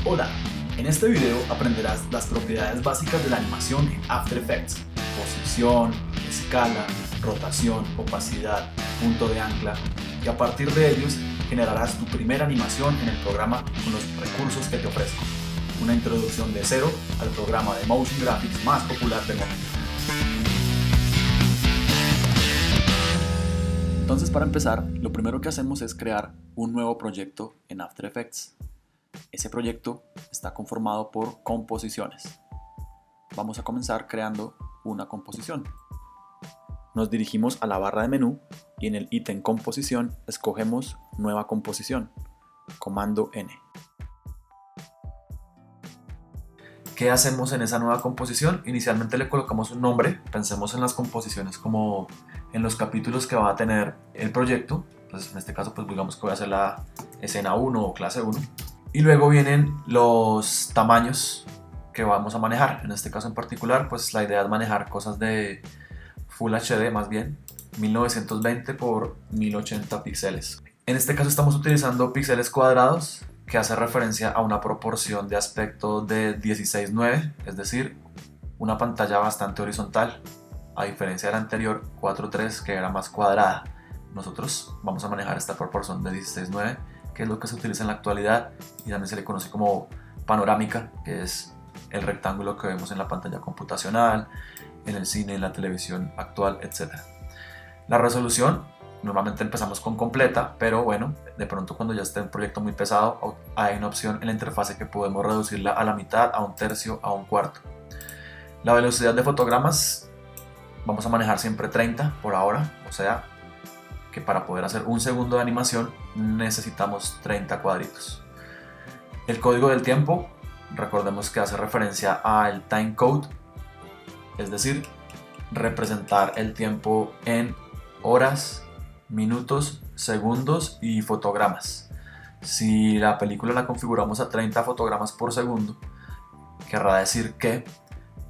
Hola, en este video aprenderás las propiedades básicas de la animación en After Effects: posición, escala, rotación, opacidad, punto de ancla, y a partir de ellos generarás tu primera animación en el programa con los recursos que te ofrezco. Una introducción de cero al programa de Motion Graphics más popular del momento. Entonces, para empezar, lo primero que hacemos es crear un nuevo proyecto en After Effects. Ese proyecto está conformado por composiciones. Vamos a comenzar creando una composición. Nos dirigimos a la barra de menú y en el ítem composición escogemos nueva composición, comando N. ¿Qué hacemos en esa nueva composición? Inicialmente le colocamos un nombre. Pensemos en las composiciones como en los capítulos que va a tener el proyecto. Entonces, en este caso, pues digamos que voy a hacer la escena 1 o clase 1. Y luego vienen los tamaños que vamos a manejar. En este caso en particular, pues la idea es manejar cosas de Full HD, más bien 1920 por 1080 píxeles. En este caso estamos utilizando píxeles cuadrados, que hace referencia a una proporción de aspecto de 16:9, es decir, una pantalla bastante horizontal, a diferencia de la anterior 4:3, que era más cuadrada. Nosotros vamos a manejar esta proporción de 16:9, que es lo que se utiliza en la actualidad y también se le conoce como panorámica, que es el rectángulo que vemos en la pantalla computacional, en el cine, en la televisión actual, etc. La resolución, normalmente empezamos con completa, pero bueno, de pronto cuando ya esté un proyecto muy pesado, hay una opción en la interfase que podemos reducirla a la mitad, a un tercio, a un cuarto. La velocidad de fotogramas vamos a manejar siempre 30 por ahora, o sea que para poder hacer un segundo de animación necesitamos 30 cuadritos. El código del tiempo, recordemos que hace referencia al timecode, es decir, representar el tiempo en horas, minutos, segundos y fotogramas. Si la película la configuramos a 30 fotogramas por segundo, querrá decir que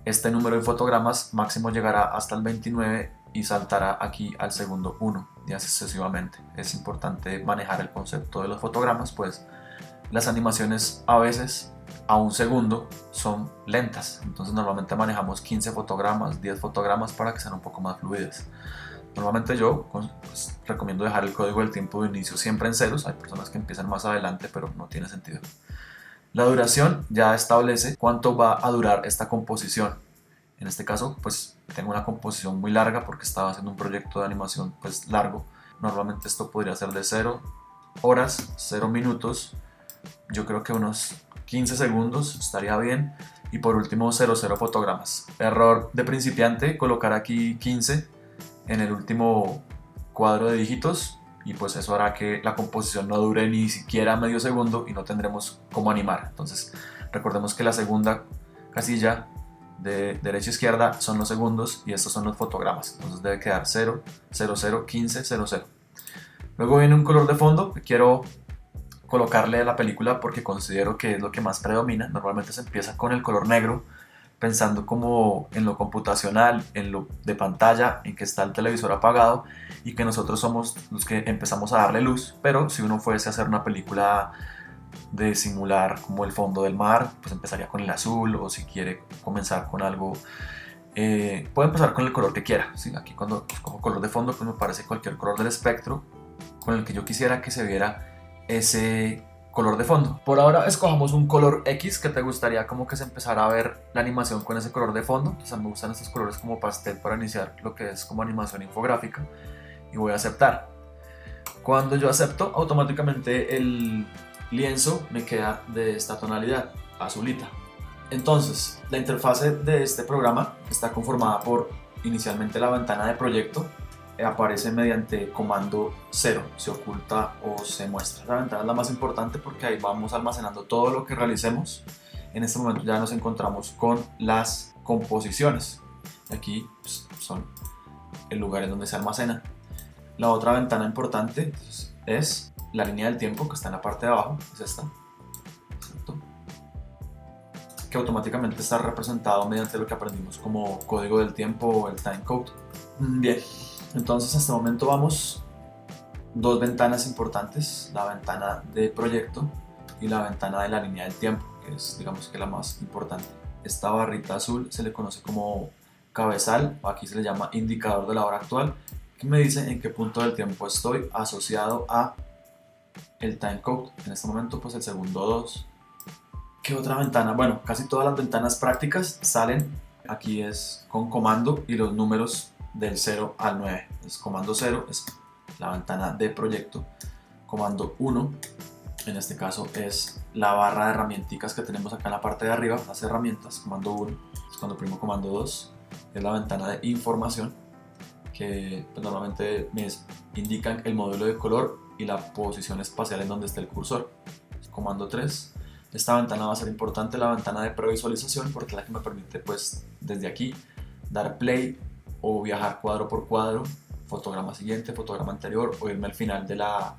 este número de fotogramas máximo llegará hasta el 29 y saltará aquí al segundo 1 y así sucesivamente. Es importante manejar el concepto de los fotogramas, pues las animaciones a veces a un segundo son lentas, entonces normalmente manejamos 15 fotogramas, 10 fotogramas para que sean un poco más fluidas. Normalmente yo pues, recomiendo dejar el código del tiempo de inicio siempre en ceros. Hay personas que empiezan más adelante, pero no tiene sentido. La duración ya establece cuánto va a durar esta composición. En este caso, pues tengo una composición muy larga porque estaba haciendo un proyecto de animación pues largo. Normalmente esto podría ser de 0 horas, 0 minutos. Yo creo que unos 15 segundos estaría bien. Y por último, 00 fotogramas. Error de principiante, colocar aquí 15 en el último cuadro de dígitos y pues eso hará que la composición no dure ni siquiera medio segundo y no tendremos cómo animar. Entonces recordemos que la segunda casilla de derecha a izquierda son los segundos y estos son los fotogramas. Entonces debe quedar 0, 00, 15, 00. Luego viene un color de fondo que quiero colocarle a la película porque considero que es lo que más predomina. Normalmente se empieza con el color negro, pensando como en lo computacional, en lo de pantalla, en que está el televisor apagado y que nosotros somos los que empezamos a darle luz. Pero si uno fuese a hacer una película de simular como el fondo del mar, pues empezaría con el azul, o si quiere comenzar con algo, puede empezar con el color que quiera, ¿sí? Aquí cuando escojo color de fondo, pues me parece cualquier color del espectro con el que yo quisiera que se viera ese color de fondo. Por ahora escojamos un color X que te gustaría como que se empezara a ver la animación con ese color de fondo. Quizás me gustan estos colores como pastel para iniciar lo que es como animación infográfica y voy a aceptar. Cuando yo acepto, automáticamente el lienzo me queda de esta tonalidad, azulita. Entonces, la interfase de este programa está conformada por inicialmente la ventana de proyecto. Aparece mediante comando 0, se oculta o se muestra. La ventana es la más importante porque ahí vamos almacenando todo lo que realicemos. En este momento ya nos encontramos con las composiciones. Aquí pues, son el lugar en donde se almacena. La otra ventana importante es la línea del tiempo que está en la parte de abajo, es esta, ¿cierto? Que automáticamente está representado mediante lo que aprendimos como código del tiempo o el timecode. Bien. Entonces, hasta el momento vamos dos ventanas importantes, la ventana de proyecto y la ventana de la línea del tiempo, que es digamos que la más importante. Esta barrita azul se le conoce como cabezal, o aquí se le llama indicador de la hora actual, que me dice en qué punto del tiempo estoy asociado a el timecode. En este momento pues el segundo 2. ¿Qué otra ventana? Bueno, casi todas las ventanas prácticas salen, aquí es con comando y los números del 0 al 9. Entonces, comando 0 es la ventana de proyecto, comando 1 en este caso es la barra de herramientas que tenemos acá en la parte de arriba, las herramientas, comando 1, es cuando primo comando 2, es la ventana de información que pues, normalmente me indican el modelo de color y la posición espacial en donde está el cursor. Comando 3, esta ventana va a ser importante, la ventana de previsualización, porque es la que me permite pues desde aquí dar play o viajar cuadro por cuadro, fotograma siguiente, fotograma anterior, o irme al final de la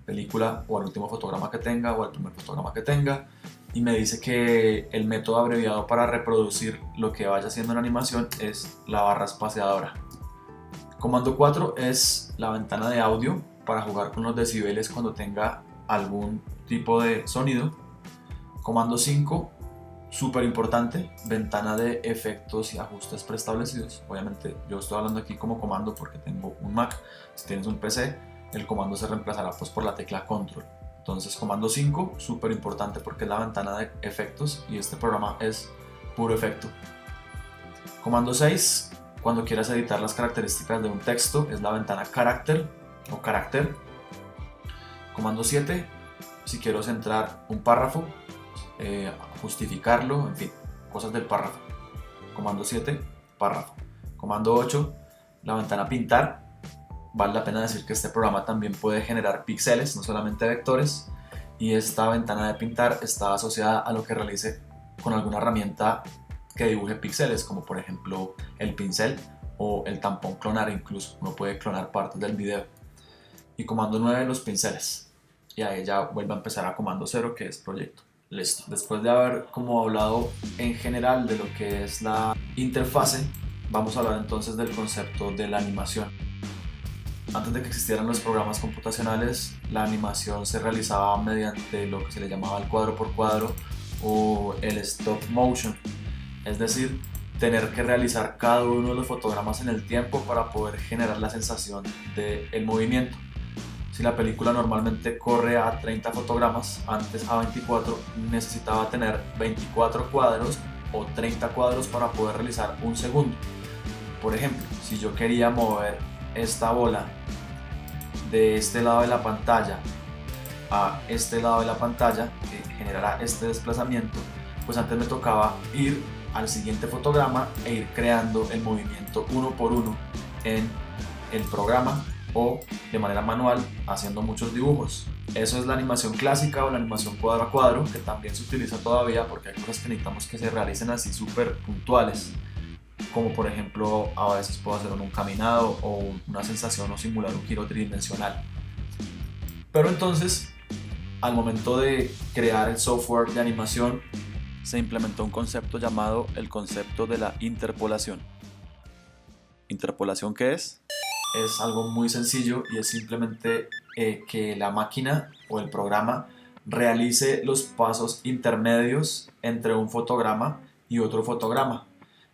película o al último fotograma que tenga o al primer fotograma que tenga, y me dice que el método abreviado para reproducir lo que vaya haciendo en animación es la barra espaciadora. Comando 4 es la ventana de audio para jugar con los decibeles cuando tenga algún tipo de sonido. Comando 5, súper importante, ventana de efectos y ajustes preestablecidos. Obviamente yo estoy hablando aquí como comando porque tengo un Mac. Si tienes un PC, el comando se reemplazará pues por la tecla control. Entonces comando 5, súper importante porque es la ventana de efectos y este programa es puro efecto. Comando 6, cuando quieras editar las características de un texto, es la ventana carácter o carácter. Comando 7, si quiero centrar un párrafo, justificarlo, en fin, cosas del párrafo. Comando 7, párrafo. Comando 8, la ventana pintar. Vale la pena decir que este programa también puede generar píxeles, no solamente vectores, y esta ventana de pintar está asociada a lo que realice con alguna herramienta que dibuje píxeles, como por ejemplo el pincel o el tampón clonar, incluso uno puede clonar partes del video. Y comando 9, los pinceles, y ahí ya vuelve a empezar a comando 0, que es proyecto. Listo. Después de haber como hablado en general de lo que es la interfase, vamos a hablar entonces del concepto de la animación. Antes de que existieran los programas computacionales, la animación se realizaba mediante lo que se le llamaba el cuadro por cuadro o el stop motion, es decir, tener que realizar cada uno de los fotogramas en el tiempo para poder generar la sensación del movimiento. Si la película normalmente corre a 30 fotogramas, antes a 24, necesitaba tener 24 cuadros o 30 cuadros para poder realizar un segundo. Por ejemplo, si yo quería mover esta bola de este lado de la pantalla a este lado de la pantalla, que generará este desplazamiento, pues antes me tocaba ir al siguiente fotograma e ir creando el movimiento uno por uno en el programa o de manera manual haciendo muchos dibujos. Eso es la animación clásica o la animación cuadro a cuadro, que también se utiliza todavía porque hay cosas que necesitamos que se realicen así súper puntuales, como por ejemplo a veces puedo hacer un caminado o una sensación o simular un giro tridimensional. Pero entonces, al momento de crear el software de animación, se implementó un concepto llamado el concepto de la interpolación. ¿Interpolación qué es? Es algo muy sencillo y es simplemente que la máquina o el programa realice los pasos intermedios entre un fotograma y otro fotograma.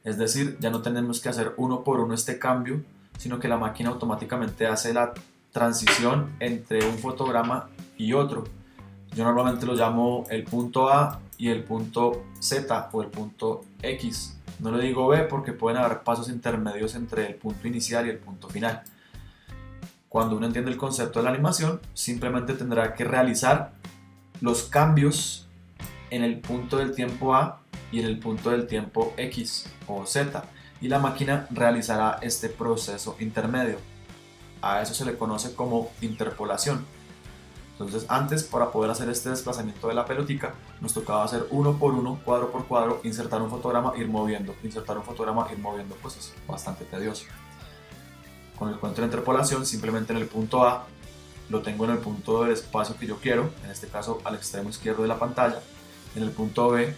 Es decir, ya no tenemos que hacer uno por uno este cambio, sino que la máquina automáticamente hace la transición entre un fotograma y otro. Yo normalmente lo llamo el punto A y el punto Z o el punto X. No le digo B porque pueden haber pasos intermedios entre el punto inicial y el punto final. Cuando uno entiende el concepto de la animación, simplemente tendrá que realizar los cambios en el punto del tiempo A y en el punto del tiempo X o Z, y la máquina realizará este proceso intermedio. A eso se le conoce como interpolación. Entonces antes, para poder hacer este desplazamiento de la pelotica, nos tocaba hacer uno por uno, cuadro por cuadro, insertar un fotograma, ir moviendo, insertar un fotograma, ir moviendo, pues es bastante tedioso. Con el cuento de interpolación, simplemente en el punto A lo tengo en el punto del espacio que yo quiero, en este caso al extremo izquierdo de la pantalla. En el punto B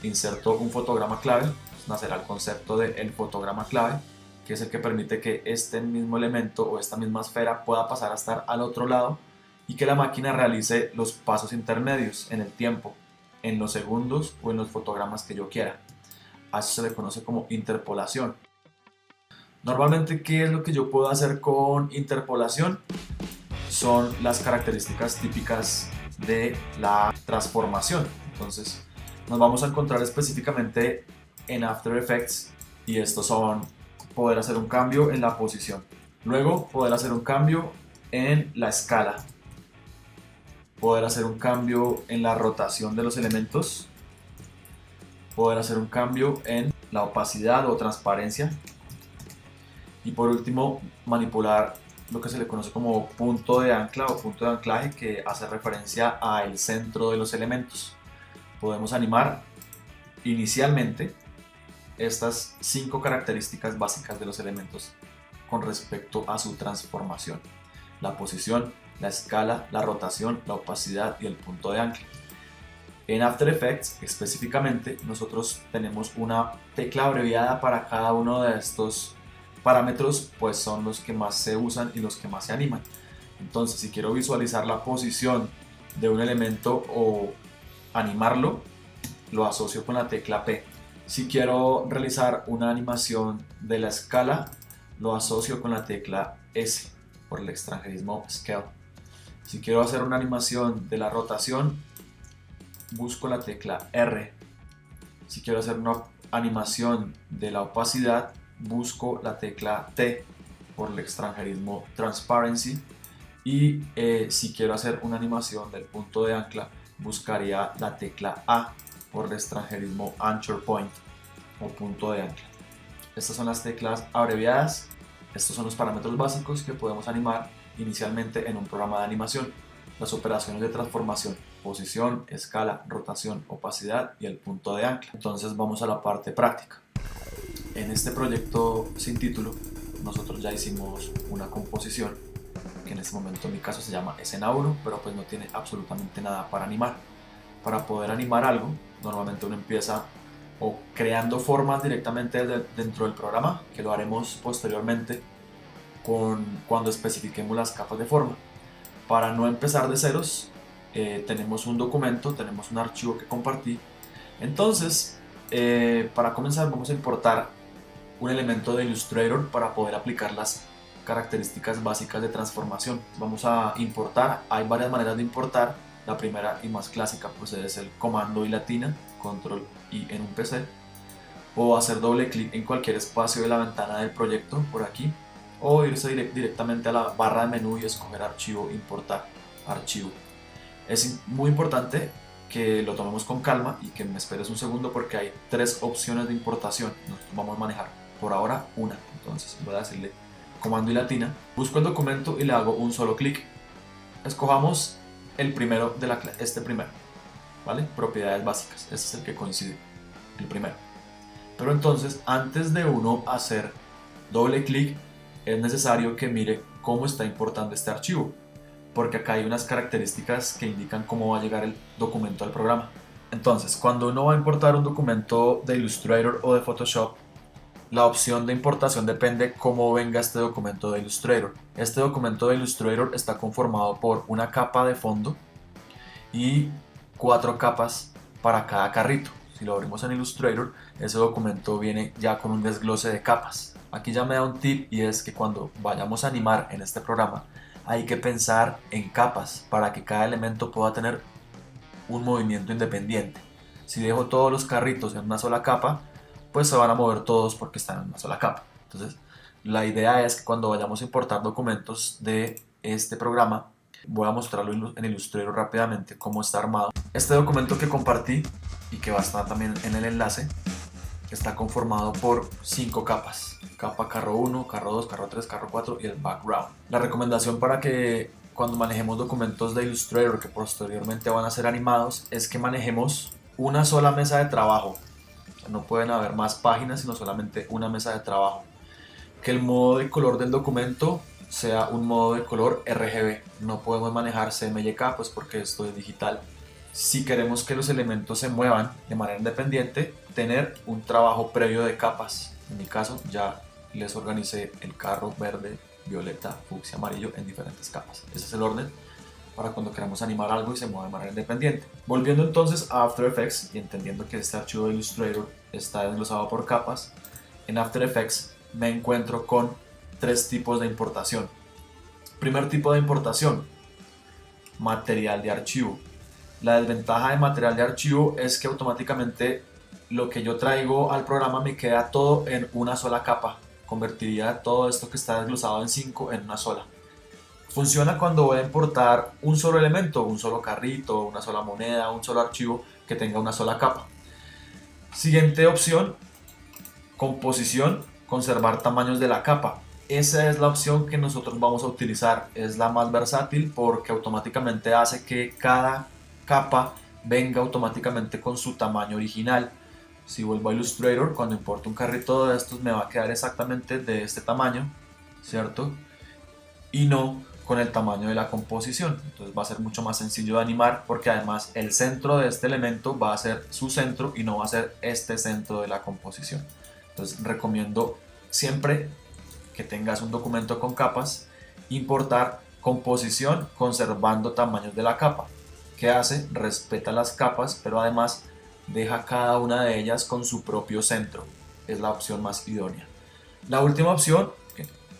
inserto un fotograma clave, pues nacerá el concepto del fotograma clave, que es el que permite que este mismo elemento o esta misma esfera pueda pasar a estar al otro lado y que la máquina realice los pasos intermedios en el tiempo, en los segundos o en los fotogramas que yo quiera. A eso se le conoce como interpolación. Normalmente, ¿qué es lo que yo puedo hacer con interpolación? Son las características típicas de la transformación. Entonces, nos vamos a encontrar específicamente en After Effects y estos son poder hacer un cambio en la posición, luego poder hacer un cambio en la escala, poder hacer un cambio en la rotación de los elementos, poder hacer un cambio en la opacidad o transparencia y por último manipular lo que se le conoce como punto de ancla o punto de anclaje, que hace referencia al centro de los elementos. Podemos animar inicialmente estas 5 características básicas de los elementos con respecto a su transformación: la posición, la escala, la rotación, la opacidad y el punto de ancla. En After Effects específicamente nosotros tenemos una tecla abreviada para cada uno de estos parámetros, pues son los que más se usan y los que más se animan. Entonces, si quiero visualizar la posición de un elemento o animarlo, lo asocio con la tecla P. Si quiero realizar una animación de la escala, lo asocio con la tecla S por el extranjerismo Scale. Si quiero hacer una animación de la rotación, busco la tecla R. Si quiero hacer una animación de la opacidad, busco la tecla T por el extranjerismo Transparency. Y si quiero hacer una animación del punto de ancla, buscaría la tecla A por el extranjerismo Anchor Point o punto de ancla. Estas son las teclas abreviadas. Estos son los parámetros básicos que podemos animar inicialmente en un programa de animación. Las operaciones de transformación: posición, escala, rotación, opacidad y el punto de ancla. Entonces vamos a la parte práctica. En este proyecto sin título nosotros ya hicimos una composición que en este momento en mi caso se llama escena 1, pero pues no tiene absolutamente nada para animar. Para poder animar algo, normalmente uno empieza o creando formas directamente dentro del programa, que lo haremos posteriormente cuando especifiquemos las capas de forma. Para no empezar de ceros, tenemos un documento, tenemos un archivo que compartí. Entonces, para comenzar vamos a importar un elemento de Illustrator para poder aplicar las características básicas de transformación. Vamos a importar, hay varias maneras de importar. La primera y más clásica pues es el comando y latina, control I en un PC, o hacer doble clic en cualquier espacio de la ventana del proyecto por aquí, o irse directamente a la barra de menú y escoger archivo, importar archivo. Es muy importante que lo tomemos con calma y que me esperes un segundo porque hay 3 opciones de importación. Nosotros vamos a manejar por ahora una. Entonces voy a decirle comando y latina, busco el documento y le hago un solo clic. Escojamos el primero de este primero, ¿vale? Propiedades básicas, este es el que coincide, el primero. Pero entonces, antes de uno hacer doble clic, es necesario que mire cómo está importando este archivo, porque acá hay unas características que indican cómo va a llegar el documento al programa. Entonces, cuando uno va a importar un documento de Illustrator o de Photoshop, la opción de importación depende cómo venga este documento de Illustrator. Este documento de Illustrator está conformado por una capa de fondo y 4 capas para cada carrito. Si lo abrimos en Illustrator, ese documento viene ya con un desglose de capas. Aquí ya me da un tip, y es que cuando vayamos a animar en este programa hay que pensar en capas para que cada elemento pueda tener un movimiento independiente. Si dejo todos los carritos en una sola capa, pues se van a mover todos porque están en una sola capa. Entonces, la idea es que cuando vayamos a importar documentos de este programa, voy a mostrarlo en Illustrator rápidamente cómo está armado. Este documento que compartí y que va a estar también en el enlace está conformado por 5 capas: capa carro 1, carro 2, carro 3, carro 4 y el background. La recomendación para que cuando manejemos documentos de Illustrator que posteriormente van a ser animados es que manejemos una sola mesa de trabajo. No pueden haber más páginas, sino solamente una mesa de trabajo. Que el modo de color del documento sea un modo de color RGB. No podemos manejar CMYK pues porque esto es digital. Si queremos que los elementos se muevan de manera independiente, tener un trabajo previo de capas. En mi caso ya les organicé el carro verde, violeta, fucsia, amarillo en diferentes capas. Ese es el orden. para cuando queramos animar algo y se mueva de manera independiente. Volviendo entonces a After Effects y entendiendo que este archivo de Illustrator está desglosado por capas, en After Effects me encuentro con tres tipos de importación. Primer tipo de importación, material de archivo. La desventaja de material de archivo es que automáticamente lo que yo traigo al programa me queda todo en una sola capa. Convertiría todo esto que está desglosado en 5 en una sola. Funciona cuando voy a importar un solo elemento, un solo carrito, una sola moneda, un solo archivo que tenga una sola capa. Siguiente opción, composición, conservar tamaños de la capa. Esa es la opción que nosotros vamos a utilizar, es la más versátil porque automáticamente hace que cada capa venga automáticamente con su tamaño original. Si vuelvo a Illustrator, cuando importo un carrito de estos me va a quedar exactamente de este tamaño, ¿cierto? Y no con el tamaño de la composición. Entonces va a ser mucho más sencillo de animar porque además el centro de este elemento va a ser su centro y no va a ser este centro de la composición. Entonces recomiendo siempre que tengas un documento con capas, importar composición conservando tamaños de la capa. ¿Qué hace? Respeta las capas, pero además deja cada una de ellas con su propio centro. Es la opción más idónea. La última opción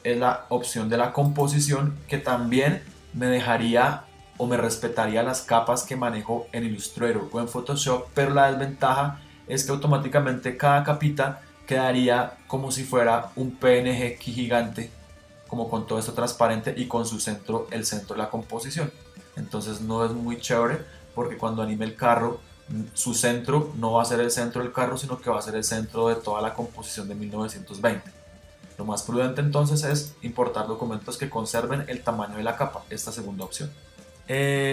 es la opción de la composición, que también me dejaría o me respetaría las capas que manejo en Illustrator o en Photoshop, pero la desventaja es que automáticamente cada capita quedaría como si fuera un PNG gigante, como con todo esto transparente y con su centro, el centro de la composición. Entonces no es muy chévere porque cuando anime el carro, su centro no va a ser el centro del carro, sino que va a ser el centro de toda la composición de 1920. Lo más prudente entonces es importar documentos que conserven el tamaño de la capa, esta segunda opción.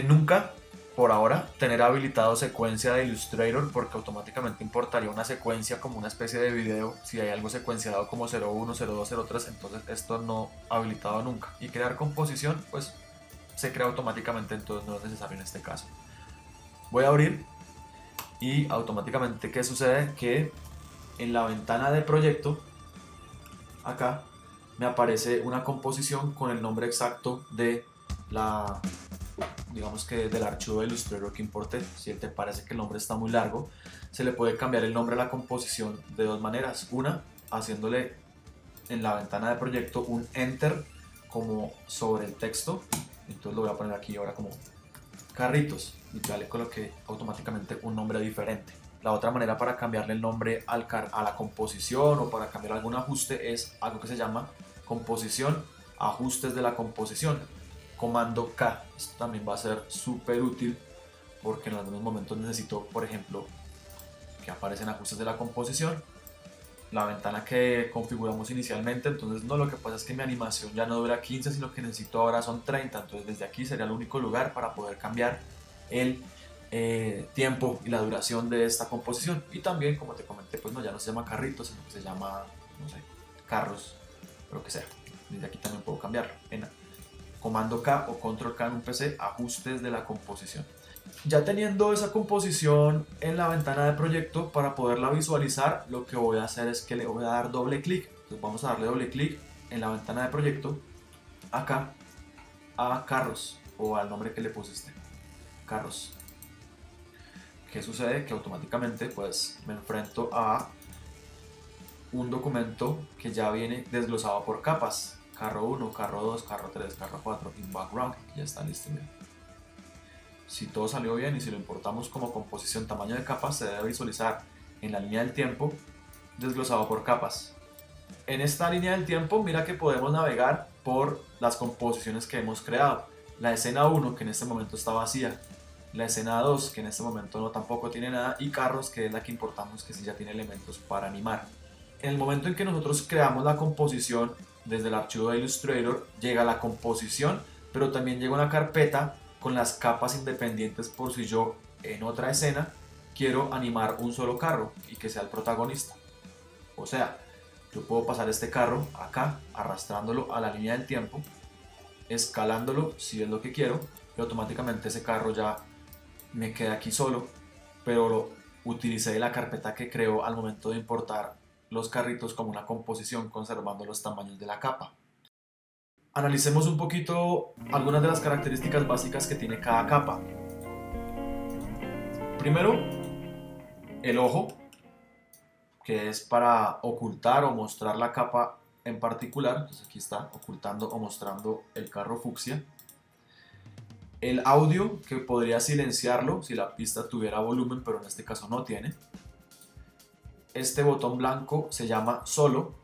Nunca, por ahora, tener habilitado secuencia de Illustrator porque automáticamente importaría una secuencia como una especie de video. Si hay algo secuenciado como 01, 02, 03, entonces esto no habilitado nunca. Y crear composición, pues se crea automáticamente, entonces no es necesario en este caso. Voy a abrir y automáticamente, ¿qué sucede? Que en la ventana de proyecto acá me aparece una composición con el nombre exacto de la, digamos que del archivo de Illustrator que importé. Si te parece que el nombre está muy largo, se le puede cambiar el nombre a la composición de dos maneras. Una, haciéndole en la ventana de proyecto un enter como sobre el texto. Entonces lo voy a poner aquí ahora como carritos y ya le coloqué automáticamente un nombre diferente. La otra manera para cambiarle el nombre a la composición o para cambiar algún ajuste es algo que se llama composición, ajustes de la composición, comando K. Esto también va a ser súper útil porque en algunos momentos necesito, por ejemplo, que aparecen ajustes de la composición, la ventana que configuramos inicialmente. Entonces no, lo que pasa es que mi animación ya no dura 15, sino que necesito ahora son 30. Entonces desde aquí sería el único lugar para poder cambiar el tiempo y la duración de esta composición. Y también, como te comenté, pues no, ya no se llama carritos, sino que se llama, no sé, carros, lo que sea. Desde aquí también puedo cambiarlo en comando K o control K en un PC, ajustes de la composición. Ya teniendo esa composición en la ventana de proyecto, para poderla visualizar, lo que voy a hacer es que le voy a dar doble clic. Entonces vamos a darle doble clic en la ventana de proyecto, acá, a carros, o al nombre que le pusiste, carros. ¿Qué sucede? Que automáticamente pues me enfrento a un documento que ya viene desglosado por capas. Carro 1, carro 2, carro 3, carro 4 y background. Ya está listo. Bien. Si todo salió bien y si lo importamos como composición tamaño de capas, se debe visualizar en la línea del tiempo desglosado por capas. En esta línea del tiempo, mira que podemos navegar por las composiciones que hemos creado. La escena 1, que en este momento está vacía. La escena 2, que en este momento no tampoco tiene nada. Y carros, que es la que importamos, que sí ya tiene elementos para animar. En el momento en que nosotros creamos la composición desde el archivo de Illustrator, llega la composición, pero también llega una carpeta con las capas independientes por si yo en otra escena quiero animar un solo carro y que sea el protagonista. O sea, yo puedo pasar este carro acá, arrastrándolo a la línea del tiempo, escalándolo si es lo que quiero, y automáticamente ese carro ya me queda aquí solo, pero lo utilicé la carpeta que creo al momento de importar los carritos como una composición conservando los tamaños de la capa. Analicemos un poquito algunas de las características básicas que tiene cada capa. Primero, el ojo, que es para ocultar o mostrar la capa en particular. Entonces aquí está ocultando o mostrando el carro fucsia. El audio, que podría silenciarlo si la pista tuviera volumen, pero en este caso no tiene. Este botón blanco se llama solo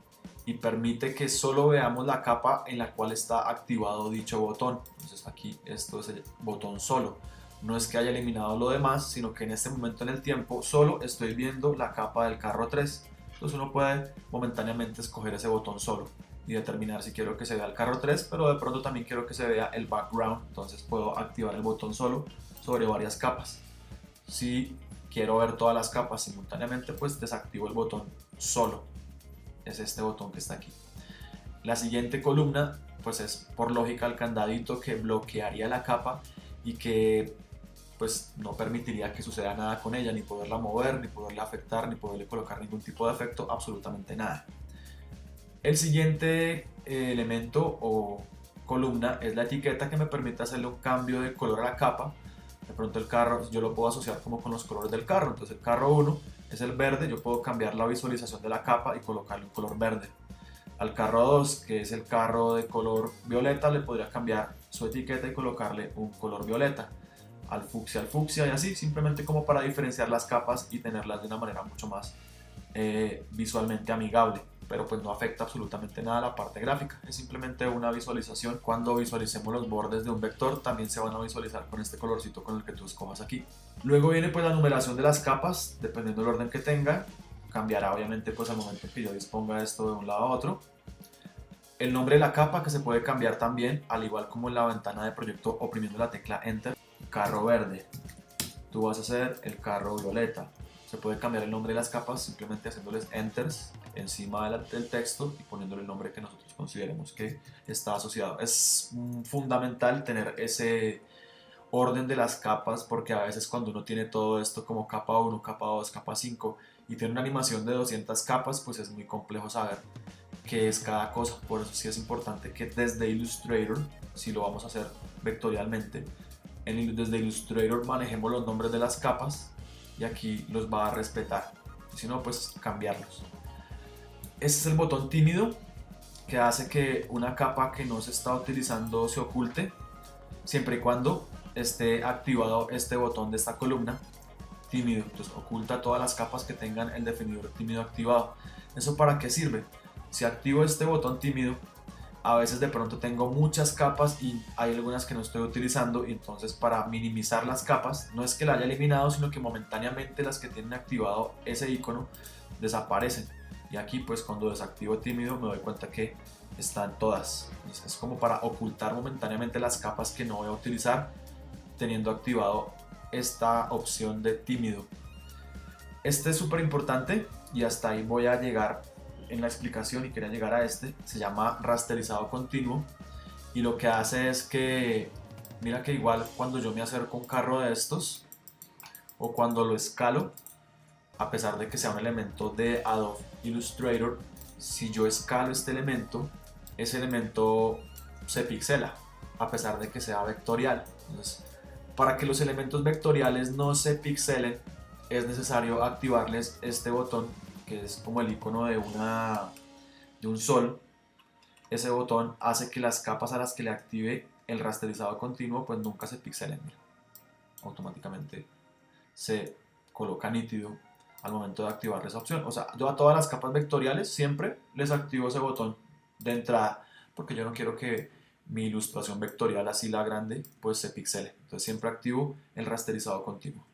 y permite que solo veamos la capa en la cual está activado dicho botón. Entonces aquí esto es el botón solo. No es que haya eliminado lo demás, sino que en este momento en el tiempo solo estoy viendo la capa del carro 3. Entonces uno puede momentáneamente escoger ese botón solo y determinar si quiero que se vea el carro 3, pero de pronto también quiero que se vea el background. Entonces puedo activar el botón solo sobre varias capas. Si quiero ver todas las capas simultáneamente, pues desactivo el botón solo. Es este botón que está aquí. La siguiente columna, pues es por lógica el candadito que bloquearía la capa y que pues no permitiría que suceda nada con ella, ni poderla mover, ni poderla afectar, ni poderle colocar ningún tipo de efecto, absolutamente nada. El siguiente elemento o columna es la etiqueta, que me permite hacerle un cambio de color a la capa. De pronto el carro yo lo puedo asociar como con los colores del carro. Entonces el carro 1 es el verde, yo puedo cambiar la visualización de la capa y colocarle un color verde. Al carro 2, que es el carro de color violeta, le podría cambiar su etiqueta y colocarle un color violeta. Al fucsia y así, simplemente como para diferenciar las capas y tenerlas de una manera mucho más visualmente amigable, pero pues no afecta absolutamente nada a la parte gráfica, es simplemente una visualización. Cuando visualicemos los bordes de un vector también se van a visualizar con este colorcito con el que tú escojas aquí. Luego viene pues la numeración de las capas, dependiendo del orden que tenga, cambiará obviamente pues al momento que yo disponga esto de un lado a otro. El nombre de la capa, que se puede cambiar también, al igual como en la ventana de proyecto oprimiendo la tecla Enter. Carro verde, tú vas a hacer el carro violeta. Se puede cambiar el nombre de las capas simplemente haciéndoles enters encima del texto y poniéndole el nombre que nosotros consideremos que está asociado. Es fundamental tener ese orden de las capas, porque a veces cuando uno tiene todo esto como capa 1, capa 2, capa 5 y tiene una animación de 200 capas, pues es muy complejo saber qué es cada cosa. Por eso sí es importante que desde Illustrator, si lo vamos a hacer vectorialmente, desde Illustrator manejemos los nombres de las capas y aquí los va a respetar, si no pues cambiarlos. Este es el botón tímido, que hace que una capa que no se está utilizando se oculte siempre y cuando esté activado este botón de esta columna tímido. Entonces oculta todas las capas que tengan el definidor tímido activado. ¿Eso para qué sirve? Si activo este botón tímido, a veces de pronto tengo muchas capas y hay algunas que no estoy utilizando, y entonces para minimizar las capas, no es que la haya eliminado, sino que momentáneamente las que tienen activado ese icono desaparecen. Y aquí pues cuando desactivo tímido me doy cuenta que están todas. Es como para ocultar momentáneamente las capas que no voy a utilizar, teniendo activado esta opción de tímido. Este es súper importante y hasta ahí voy a llegar en la explicación, y quería llegar a este. Se llama rasterizado continuo y lo que hace es que, mira que igual cuando yo me acerco a un carro de estos o cuando lo escalo, a pesar de que sea un elemento de Adobe Illustrator, si yo escalo este elemento, ese elemento se pixela a pesar de que sea vectorial. Entonces, para que los elementos vectoriales no se pixelen, es necesario activarles este botón, que es como el icono de un sol. Ese botón hace que las capas a las que le active el rasterizado continuo pues nunca se pixelen. Mira, automáticamente se coloca nítido al momento de activar esa opción. O sea, yo a todas las capas vectoriales siempre les activo ese botón de entrada, porque yo no quiero que mi ilustración vectorial así la grande pues se pixele. Entonces siempre activo el rasterizado continuo.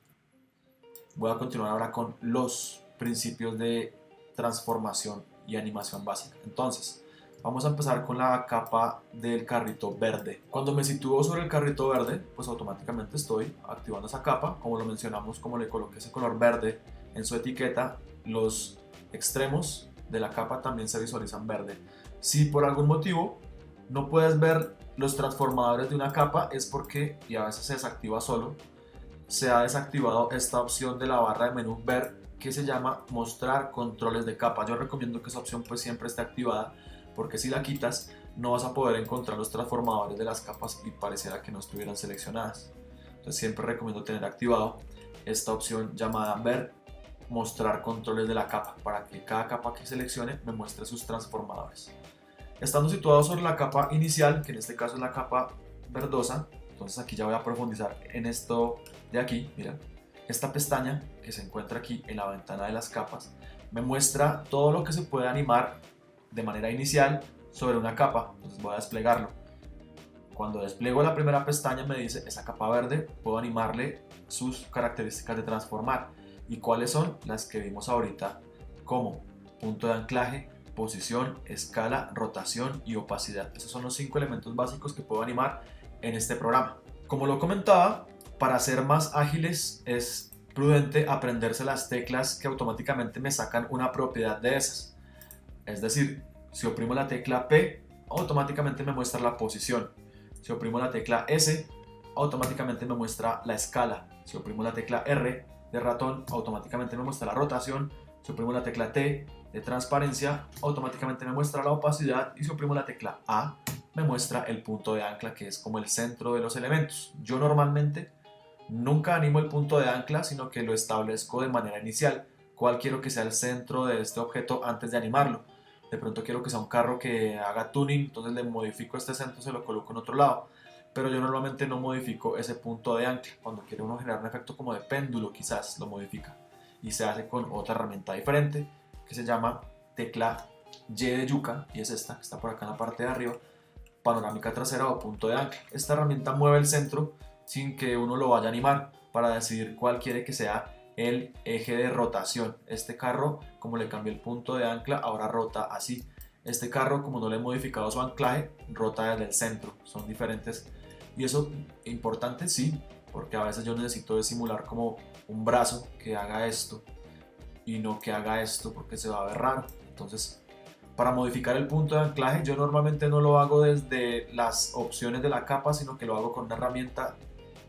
Voy a continuar ahora con los principios de transformación y animación básica. Entonces, vamos a empezar con la capa del carrito verde. Cuando me sitúo sobre el carrito verde, pues automáticamente estoy activando esa capa. Como lo mencionamos, como le coloqué ese color verde en su etiqueta, los extremos de la capa también se visualizan verde. Si por algún motivo no puedes ver los transformadores de una capa, es porque, y a veces se desactiva solo, se ha desactivado esta opción de la barra de menú ver, que se llama mostrar controles de capa. Yo recomiendo que esa opción pues siempre esté activada, porque si la quitas no vas a poder encontrar los transformadores de las capas y pareciera que no estuvieran seleccionadas. Entonces siempre recomiendo tener activado esta opción llamada ver, mostrar controles de la capa, para que cada capa que seleccione me muestre sus transformadores. Estando situado sobre la capa inicial, que en este caso es la capa verdosa, entonces aquí ya voy a profundizar en esto de aquí. Mira, esta pestaña que se encuentra aquí en la ventana de las capas me muestra todo lo que se puede animar de manera inicial sobre una capa. Entonces voy a desplegarlo. Cuando despliego la primera pestaña me dice esa capa verde, puedo animarle sus características de transformar. ¿Y cuáles son? Las que vimos ahorita, como punto de anclaje, posición, escala, rotación y opacidad. Esos son los 5 elementos básicos que puedo animar en este programa. Como lo comentaba, para ser más ágiles es prudente aprenderse las teclas que automáticamente me sacan una propiedad de esas. Es decir, si oprimo la tecla P, automáticamente me muestra la posición. Si oprimo la tecla S, automáticamente me muestra la escala. Si oprimo la tecla R de ratón, automáticamente me muestra la rotación. Si oprimo la tecla T de transparencia, automáticamente me muestra la opacidad. Y si oprimo la tecla A, me muestra el punto de ancla, que es como el centro de los elementos. Yo normalmente nunca animo el punto de ancla, sino que lo establezco de manera inicial. ¿Cuál quiero que sea el centro de este objeto antes de animarlo? De pronto quiero que sea un carro que haga tuning, entonces le modifico este centro, se lo coloco en otro lado. Pero yo normalmente no modifico ese punto de ancla. Cuando quiere uno generar un efecto como de péndulo, quizás lo modifica. Y se hace con otra herramienta diferente, que se llama tecla Y de yuca, y es esta, que está por acá en la parte de arriba, panorámica trasera o punto de ancla. Esta herramienta mueve el centro sin que uno lo vaya a animar, para decidir cuál quiere que sea el eje de rotación. Este carro, como le cambié el punto de ancla, ahora rota así. Este carro, como no le he modificado su anclaje, rota desde el centro. Son diferentes. Y eso es importante, sí, porque a veces yo necesito simular como un brazo que haga esto y no que haga esto, porque se va a ver raro. Entonces, para modificar el punto de anclaje, yo normalmente no lo hago desde las opciones de la capa, sino que lo hago con una herramienta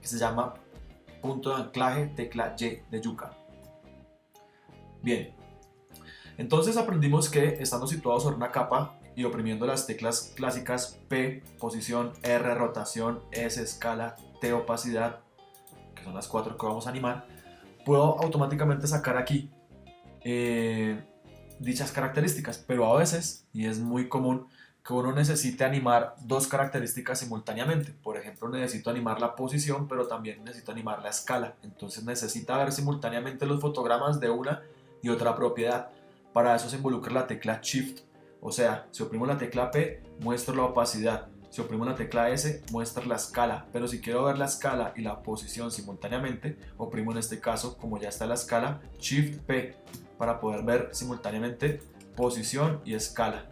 que se llama punto de anclaje, tecla Y de yuca. Bien, entonces aprendimos que estando situados sobre una capa y oprimiendo las teclas clásicas P, posición, R, rotación, S, escala, T, opacidad, que son las 4 que vamos a animar, puedo automáticamente sacar aquí dichas características, pero a veces, y es muy común, que uno necesite animar dos características simultáneamente. Por ejemplo, necesito animar la posición, pero también necesito animar la escala. Entonces necesita ver simultáneamente los fotogramas de una y otra propiedad. Para eso se involucra la tecla Shift. O sea, si oprimo la tecla P, muestro la opacidad. Si oprimo la tecla S, muestra la escala. Pero si quiero ver la escala y la posición simultáneamente, oprimo en este caso, como ya está la escala, Shift P, para poder ver simultáneamente posición y escala.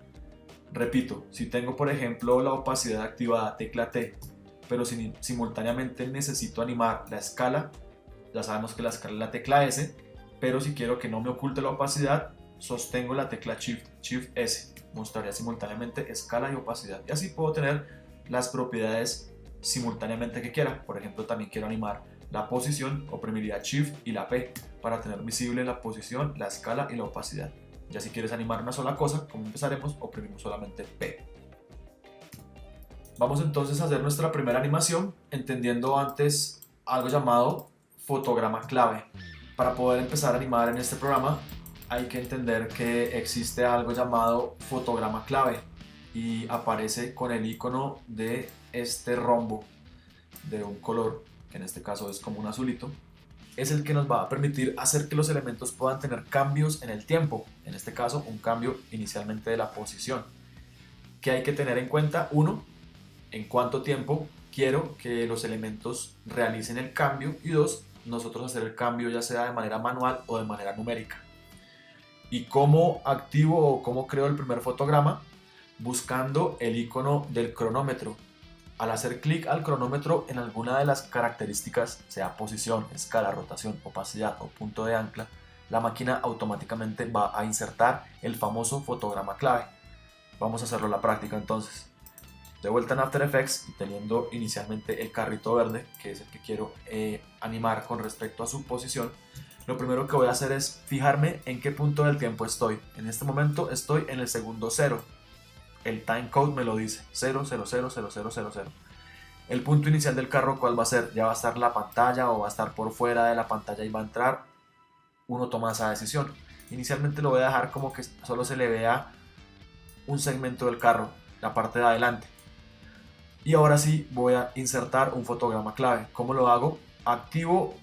Repito, si tengo por ejemplo la opacidad activada, tecla T, pero si simultáneamente necesito animar la escala, ya sabemos que la escala es la tecla S, pero si quiero que no me oculte la opacidad, sostengo la tecla Shift, Shift S, mostraría simultáneamente escala y opacidad. Y así puedo tener las propiedades simultáneamente que quiera. Por ejemplo, también quiero animar la posición, oprimiría Shift y la P para tener visible la posición, la escala y la opacidad. Ya si quieres animar una sola cosa, como empezaremos, oprimimos solamente P. Vamos entonces a hacer nuestra primera animación, entendiendo antes algo llamado fotograma clave. Para poder empezar a animar en este programa, hay que entender que existe algo llamado fotograma clave y aparece con el icono de este rombo de un color, que en este caso es como un azulito. Es el que nos va a permitir hacer que los elementos puedan tener cambios en el tiempo, en este caso un cambio inicialmente de la posición. ¿Qué hay que tener en cuenta? Uno, en cuánto tiempo quiero que los elementos realicen el cambio, y dos, nosotros hacer el cambio ya sea de manera manual o de manera numérica. ¿Y cómo activo o cómo creo el primer fotograma? Buscando el icono del cronómetro. Al hacer clic al cronómetro en alguna de las características, sea posición, escala, rotación, opacidad o punto de ancla, la máquina automáticamente va a insertar el famoso fotograma clave. Vamos a hacerlo en la práctica entonces. De vuelta en After Effects, y teniendo inicialmente el carrito verde, que es el que quiero animar con respecto a su posición, lo primero que voy a hacer es fijarme en qué punto del tiempo estoy. En este momento estoy en el segundo 0. el timecode me lo dice, 0000000. El punto inicial del carro, ¿cuál va a ser? Ya va a estar la pantalla o va a estar por fuera de la pantalla y va a entrar. Uno toma esa decisión. Inicialmente lo voy a dejar como que solo se le vea un segmento del carro, la parte de adelante. Y ahora sí voy a insertar un fotograma clave. ¿Cómo lo hago? Activo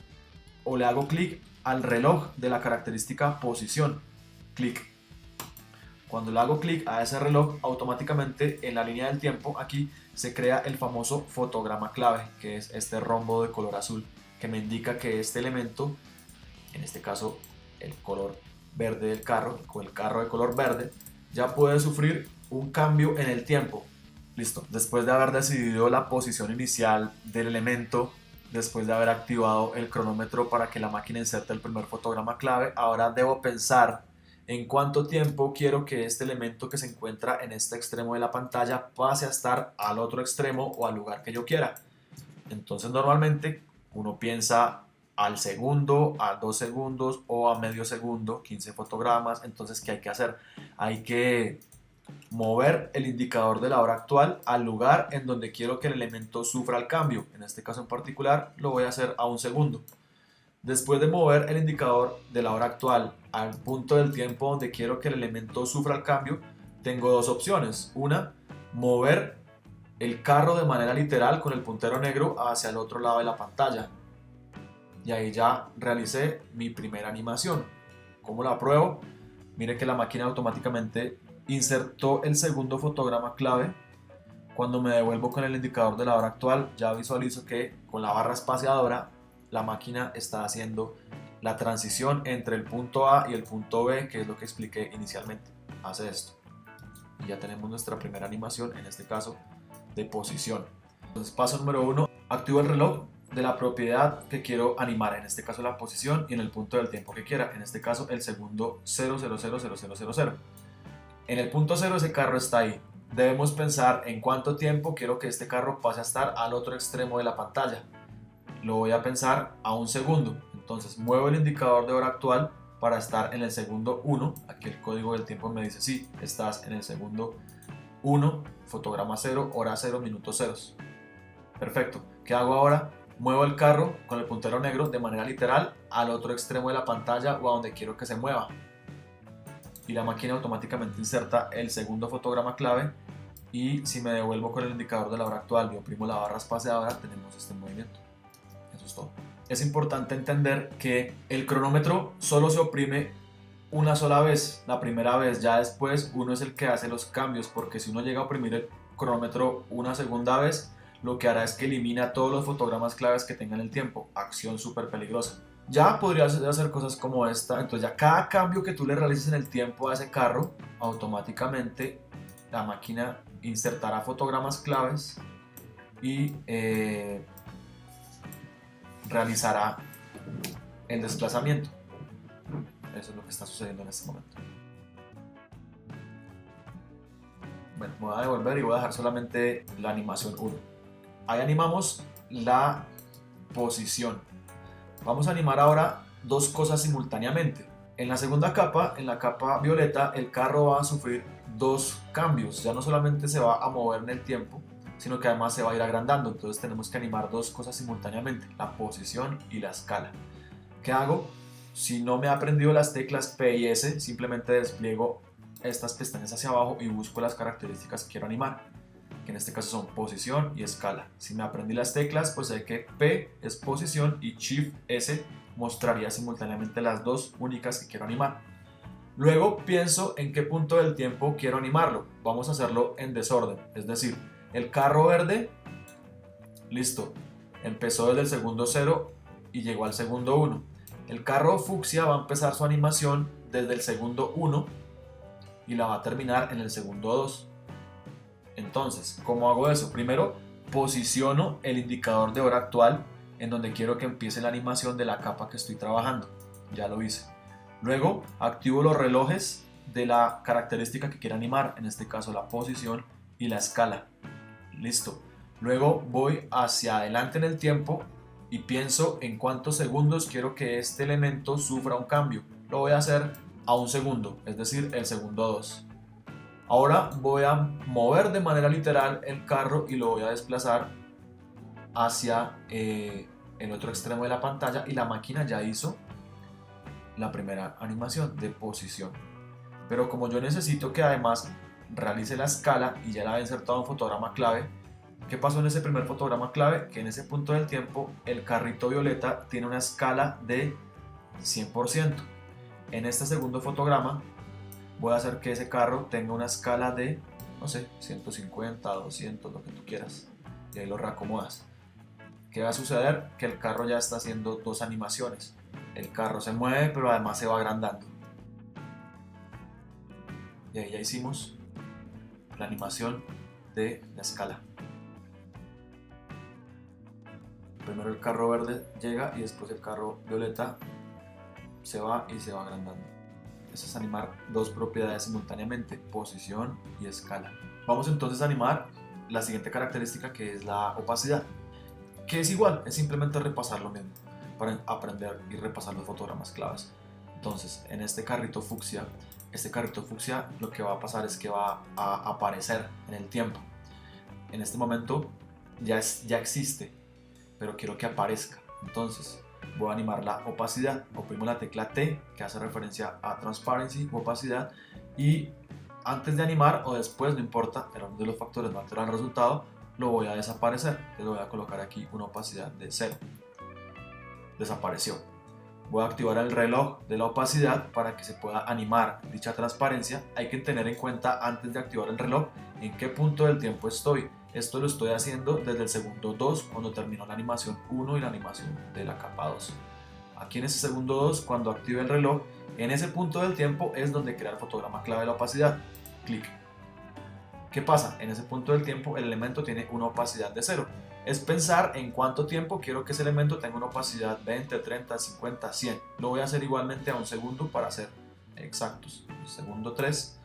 o le hago clic al reloj de la característica posición. Clic. Cuando le hago clic a ese reloj, automáticamente en la línea del tiempo aquí se crea el famoso fotograma clave, que es este rombo de color azul, que me indica que este elemento, en este caso el color verde del carro, con el carro de color verde, ya puede sufrir un cambio en el tiempo. Listo, después de haber decidido la posición inicial del elemento, después de haber activado el cronómetro para que la máquina inserte el primer fotograma clave, ahora debo pensar en cuánto tiempo quiero que este elemento que se encuentra en este extremo de la pantalla pase a estar al otro extremo o al lugar que yo quiera. Entonces normalmente uno piensa al segundo, a 2 segundos o a medio segundo, 15 fotogramas. Entonces, ¿qué hay que hacer? Hay que mover el indicador de la hora actual al lugar en donde quiero que el elemento sufra el cambio. En este caso en particular lo voy a hacer a 1 segundo. Después de mover el indicador de la hora actual al punto del tiempo donde quiero que el elemento sufra el cambio, tengo dos opciones. Una, mover el carro de manera literal con el puntero negro hacia el otro lado de la pantalla. Y ahí ya realicé mi primera animación. ¿Cómo la pruebo? Mire que la máquina automáticamente insertó el segundo fotograma clave. Cuando me devuelvo con el indicador de la hora actual, ya visualizo que con la barra espaciadora la máquina está haciendo la transición entre el punto A y el punto B, que es lo que expliqué inicialmente. Hace esto. Y ya tenemos nuestra primera animación, en este caso de posición. Entonces, paso número 1, activo el reloj de la propiedad que quiero animar, en este caso la posición y en el punto del tiempo que quiera, en este caso el segundo 0000000. En el punto 0 ese carro está ahí. Debemos pensar en cuánto tiempo quiero que este carro pase a estar al otro extremo de la pantalla. Lo voy a pensar a 1 segundo. Entonces muevo el indicador de hora actual para estar en el segundo 1. Aquí el código del tiempo me dice sí, estás en el segundo 1, fotograma 0, hora 0, minutos 0. Perfecto. ¿Qué hago ahora? Muevo el carro con el puntero negro de manera literal al otro extremo de la pantalla o a donde quiero que se mueva. Y la máquina automáticamente inserta el segundo fotograma clave. Y si me devuelvo con el indicador de la hora actual y oprimo la barra espaciadora, tenemos este movimiento. Eso es todo. Es importante entender que el cronómetro solo se oprime una sola vez, la primera vez. Ya después uno es el que hace los cambios, porque si uno llega a oprimir el cronómetro una segunda vez, lo que hará es que elimina todos los fotogramas claves que tengan el tiempo. Acción súper peligrosa. Ya podrías hacer cosas como esta. Entonces ya cada cambio que tú le realices en el tiempo a ese carro, automáticamente la máquina insertará fotogramas claves y realizará el desplazamiento. Eso es lo que está sucediendo en este momento. Bueno, me voy a devolver y voy a dejar solamente la animación 1. Ahí animamos la posición. Vamos a animar ahora dos cosas simultáneamente. En la segunda capa, en la capa violeta, el carro va a sufrir dos cambios. Ya no solamente se va a mover en el tiempo, sino que además se va a ir agrandando. Entonces tenemos que animar dos cosas simultáneamente, la posición y la escala. ¿Qué hago? Si no me he aprendido las teclas P y S, simplemente despliego estas pestañas hacia abajo y busco las características que quiero animar, que en este caso son posición y escala. Si me aprendí las teclas, pues sé que P es posición y Shift S mostraría simultáneamente las dos únicas que quiero animar. Luego pienso en qué punto del tiempo quiero animarlo. Vamos a hacerlo en desorden, es decir, el carro verde, listo, empezó desde el segundo 0 y llegó al segundo 1. El carro fucsia va a empezar su animación desde el segundo 1 y la va a terminar en el segundo 2. Entonces, ¿cómo hago eso? Primero, posiciono el indicador de hora actual en donde quiero que empiece la animación de la capa que estoy trabajando. Ya lo hice. Luego, activo los relojes de la característica que quiero animar, en este caso la posición y la escala. Listo. Luego voy hacia adelante en el tiempo y pienso en cuántos segundos quiero que este elemento sufra un cambio. Lo voy a hacer a 1 segundo, es decir, el segundo 2. Ahora voy a mover de manera literal el carro y lo voy a desplazar hacia el otro extremo de la pantalla, y la máquina ya hizo la primera animación de posición. Pero como yo necesito que además realice la escala y ya la he insertado en fotograma clave, ¿qué pasó en ese primer fotograma clave? Que en ese punto del tiempo el carrito violeta tiene una escala de 100%. En este segundo fotograma voy a hacer que ese carro tenga una escala de, no sé, 150, 200, lo que tú quieras, y ahí lo reacomodas. ¿Qué va a suceder? Que el carro ya está haciendo dos animaciones. El carro se mueve, pero además se va agrandando. Y ahí ya hicimos la animación de la escala. Primero el carro verde llega y después el carro violeta se va y se va agrandando. Eso es animar dos propiedades simultáneamente, posición y escala. Vamos entonces a animar la siguiente característica, que es la opacidad, que es igual, es simplemente repasar lo mismo para aprender y repasar los fotogramas claves. Entonces, en este carrito fucsia lo que va a pasar es que va a aparecer en el tiempo. En este momento ya existe, pero quiero que aparezca. Entonces voy a animar la opacidad, oprimo la tecla T, que hace referencia a transparency, opacidad, y antes de animar o después, no importa, el orden de los factores no altera el resultado, lo voy a desaparecer. Entonces le voy a colocar aquí una opacidad de 0. Desapareció. Voy a activar el reloj de la opacidad para que se pueda animar dicha transparencia. Hay que tener en cuenta, antes de activar el reloj, en qué punto del tiempo estoy. Esto lo estoy haciendo desde el segundo 2, cuando terminó la animación 1 y la animación de la capa 2. Aquí en ese segundo 2, cuando active el reloj, en ese punto del tiempo es donde crea el fotograma clave de la opacidad. Clic. ¿Qué pasa? En ese punto del tiempo el elemento tiene una opacidad de 0. Es pensar en cuánto tiempo quiero que ese elemento tenga una opacidad: 20, 30, 50, 100. Lo voy a hacer igualmente a un segundo para ser exactos. Segundo 3.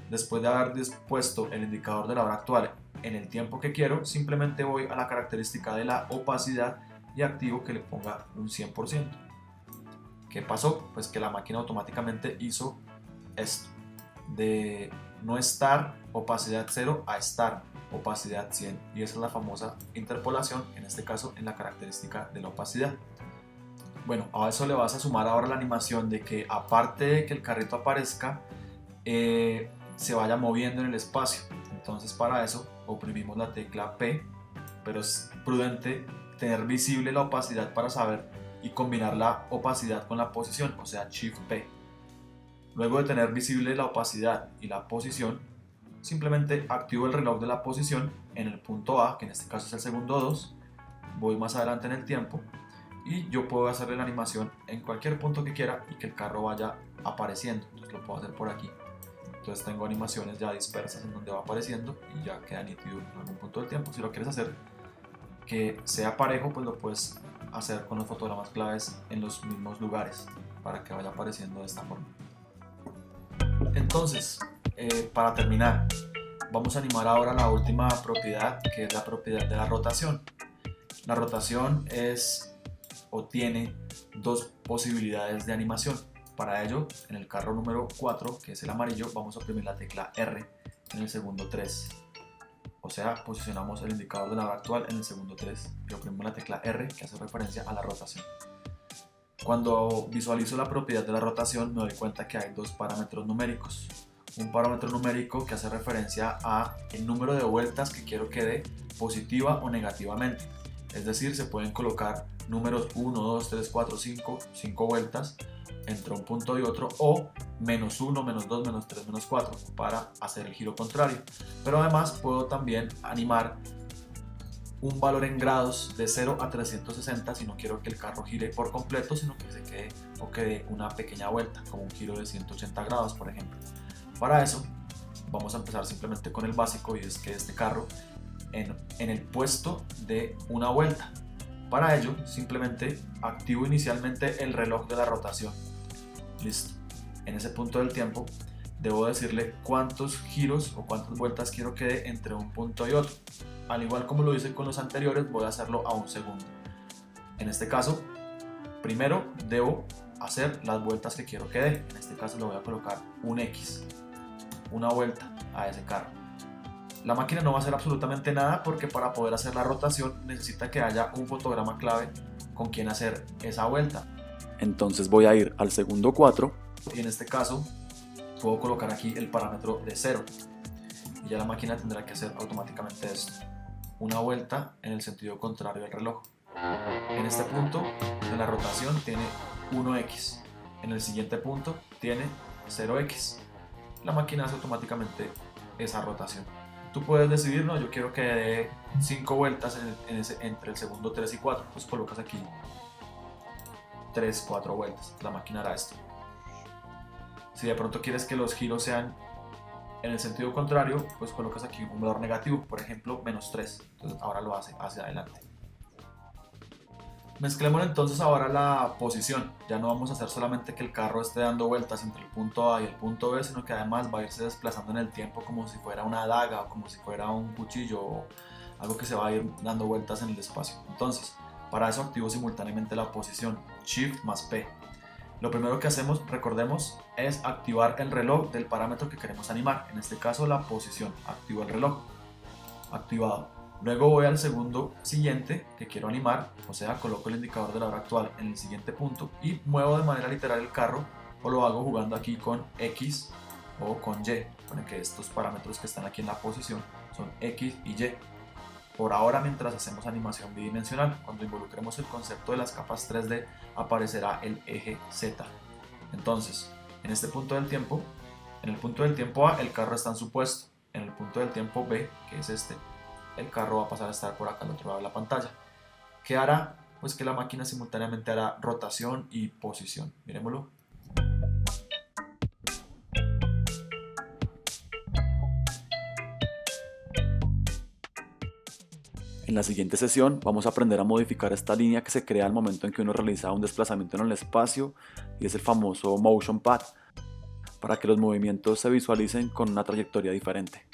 Después de haber dispuesto el indicador de la hora actual en el tiempo que quiero, simplemente voy a la característica de la opacidad y activo que le ponga un 100%. ¿Qué pasó? Pues que la máquina automáticamente hizo esto, de no estar opacidad 0 a estar opacidad 100, y esa es la famosa interpolación, en este caso en la característica de la opacidad. Bueno, a eso le vas a sumar ahora la animación de que, aparte de que el carrito aparezca, se vaya moviendo en el espacio. Entonces, para eso oprimimos la tecla P, pero es prudente tener visible la opacidad para saber y combinar la opacidad con la posición, o sea, Shift P. Luego de tener visible la opacidad y la posición, simplemente activo el reloj de la posición en el punto A, que en este caso es el segundo 2, voy más adelante en el tiempo y yo puedo hacerle la animación en cualquier punto que quiera y que el carro vaya apareciendo. Entonces lo puedo hacer por aquí. Entonces tengo animaciones ya dispersas en donde va apareciendo y ya queda nítido en algún punto del tiempo. Si lo quieres hacer que sea parejo, pues lo puedes hacer con los fotogramas claves en los mismos lugares para que vaya apareciendo de esta forma. Entonces, para terminar, vamos a animar ahora la última propiedad, que es la propiedad de la rotación. La rotación es o tiene dos posibilidades de animación. Para ello, en el carro número 4, que es el amarillo, vamos a oprimir la tecla R en el segundo 3. O sea, posicionamos el indicador de la hora actual en el segundo 3 y oprimimos la tecla R, que hace referencia a la rotación. Cuando visualizo la propiedad de la rotación, me doy cuenta que hay dos parámetros numéricos. Un parámetro numérico que hace referencia a el número de vueltas que quiero que dé positiva o negativamente. Es decir, se pueden colocar números 1, 2, 3, 4, 5 vueltas entre un punto y otro, o menos 1, menos 2, menos 3, menos 4 para hacer el giro contrario. Pero además puedo también animar un valor en grados de 0 a 360 si no quiero que el carro gire por completo, sino que se quede o que dé una pequeña vuelta, como un giro de 180 grados, por ejemplo. Para eso vamos a empezar simplemente con el básico, y es que este carro en el puesto de una vuelta. Para ello simplemente activo inicialmente el reloj de la rotación. Listo. En ese punto del tiempo debo decirle cuántos giros o cuántas vueltas quiero que dé entre un punto y otro. Al igual como lo hice con los anteriores, voy a hacerlo a un segundo. En este caso, primero debo hacer las vueltas que quiero que dé. En este caso le voy a colocar un X. una vuelta a ese carro. La máquina no va a hacer absolutamente nada porque para poder hacer la rotación necesita que haya un fotograma clave con quien hacer esa vuelta. Entonces voy a ir al segundo 4 y en este caso puedo colocar aquí el parámetro de 0 y ya la máquina tendrá que hacer automáticamente esto, una vuelta en el sentido contrario del reloj. En este punto de la rotación tiene 1x, en el siguiente punto tiene 0x. La máquina hace automáticamente esa rotación. Tú puedes decidir, no, yo quiero que dé 5 vueltas entre el segundo 3 y 4, pues colocas aquí 3, 4 vueltas, la máquina hará esto. Si de pronto quieres que los giros sean en el sentido contrario, pues colocas aquí un valor negativo, por ejemplo -3, entonces ahora lo hace hacia adelante. Mezclemos entonces ahora la posición, ya no vamos a hacer solamente que el carro esté dando vueltas entre el punto A y el punto B, sino que además va a irse desplazando en el tiempo como si fuera una daga o como si fuera un cuchillo o algo que se va a ir dando vueltas en el espacio. Entonces, para eso activo simultáneamente la posición, Shift más P. Lo primero que hacemos, recordemos, es activar el reloj del parámetro que queremos animar, en este caso la posición, activo el reloj, activado. Luego voy al segundo siguiente que quiero animar, o sea, coloco el indicador de la hora actual en el siguiente punto y muevo de manera literal el carro, o lo hago jugando aquí con X o con Y. Recuerden que estos parámetros que están aquí en la posición son X y Y. Por ahora, mientras hacemos animación bidimensional, cuando involucremos el concepto de las capas 3D, aparecerá el eje Z. Entonces, en este punto del tiempo, en el punto del tiempo A, el carro está en su puesto. En el punto del tiempo B, que es este, el carro va a pasar a estar por acá al otro lado de la pantalla. ¿Qué hará? Pues que la máquina simultáneamente hará rotación y posición. Miremoslo. En la siguiente sesión vamos a aprender a modificar esta línea que se crea al momento en que uno realiza un desplazamiento en el espacio, y es el famoso Motion Path, para que los movimientos se visualicen con una trayectoria diferente.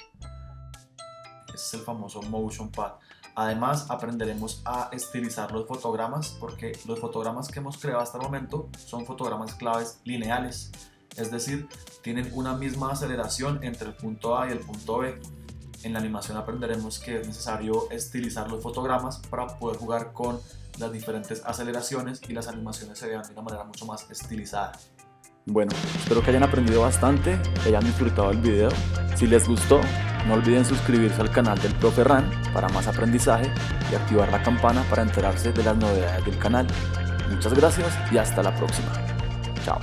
Es el famoso Motion Path. Además, aprenderemos a estilizar los fotogramas, porque los fotogramas que hemos creado hasta el momento son fotogramas claves lineales, es decir, tienen una misma aceleración entre el punto A y el punto B. En la animación aprenderemos que es necesario estilizar los fotogramas para poder jugar con las diferentes aceleraciones y las animaciones se vean de una manera mucho más estilizada. Bueno, espero que hayan aprendido bastante, que hayan disfrutado el video. Si les gustó, no olviden suscribirse al canal del Profe Ran para más aprendizaje y activar la campana para enterarse de las novedades del canal. Muchas gracias y hasta la próxima. Chao.